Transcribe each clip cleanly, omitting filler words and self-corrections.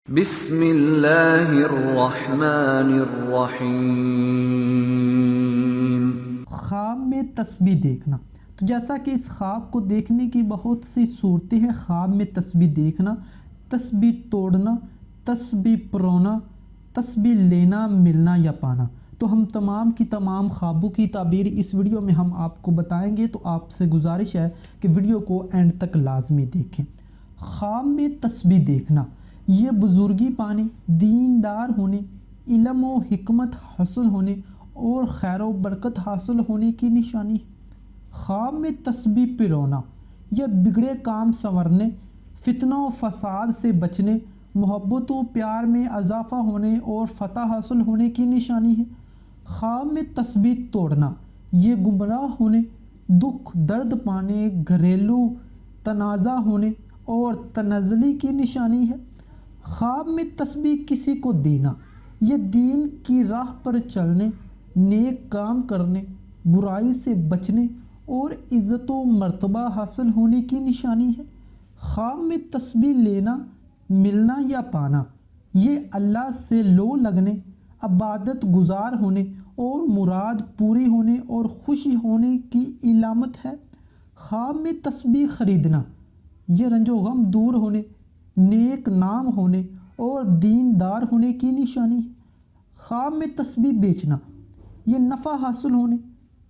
بسم اللہ الرحمن الرحیم۔ خواب میں تسبیح دیکھنا۔ تو جیسا کہ اس خواب کو دیکھنے کی بہت سی صورتیں ہیں۔ خواب میں تسبیح دیکھنا، تسبیح توڑنا، تسبیح پرونا، تسبیح لینا، ملنا یا پانا۔ تو ہم تمام کی تمام خوابوں کی تعبیر اس ویڈیو میں ہم آپ کو بتائیں گے، تو آپ سے گزارش ہے کہ ویڈیو کو اینڈ تک لازمی دیکھیں۔ خواب میں تسبیح دیکھنا یہ بزرگی پانے، دیندار ہونے، علم و حکمت حاصل ہونے اور خیر و برکت حاصل ہونے کی نشانی ہے۔ خواب میں تسبیح پرونا یہ بگڑے کام سنورنے، فتنہ و فساد سے بچنے، محبت و پیار میں اضافہ ہونے اور فتح حاصل ہونے کی نشانی ہے۔ خواب میں تسبیح توڑنا یہ گمراہ ہونے، دکھ درد پانے، گھریلو تنازع ہونے اور تنزلی کی نشانی ہے۔ خواب میں تسبیح کسی کو دینا یہ دین کی راہ پر چلنے، نیک کام کرنے، برائی سے بچنے اور عزت و مرتبہ حاصل ہونے کی نشانی ہے۔ خواب میں تسبیح لینا، ملنا یا پانا یہ اللہ سے لو لگنے، عبادت گزار ہونے اور مراد پوری ہونے اور خوش ہونے کی علامت ہے۔ خواب میں تسبیح خریدنا یہ رنج و غم دور ہونے، نیک نام ہونے اور دیندار ہونے کی نشانی ہے۔ خواب میں تسبیح بیچنا یہ نفع حاصل ہونے،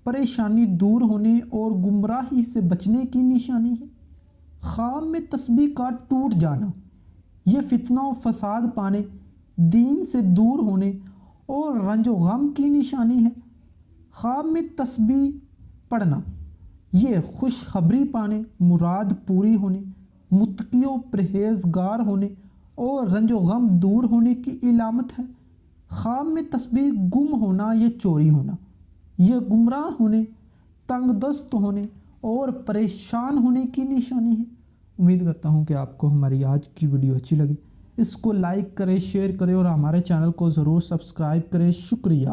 پریشانی دور ہونے اور گمراہی سے بچنے کی نشانی ہے۔ خواب میں تسبیح کا ٹوٹ جانا یہ فتنہ و فساد پانے، دین سے دور ہونے اور رنج و غم کی نشانی ہے۔ خواب میں تسبیح پڑھنا یہ خوشخبری پانے، مراد پوری ہونے، متقی و پرہیزگار ہونے اور رنج و غم دور ہونے کی علامت ہے۔ خواب میں تسبیح گم ہونا یا چوری ہونا یہ گمراہ ہونے، تنگ دست ہونے اور پریشان ہونے کی نشانی ہے۔ امید کرتا ہوں کہ آپ کو ہماری آج کی ویڈیو اچھی لگی۔ اس کو لائک کریں، شیئر کریں اور ہمارے چینل کو ضرور سبسکرائب کریں۔ شکریہ۔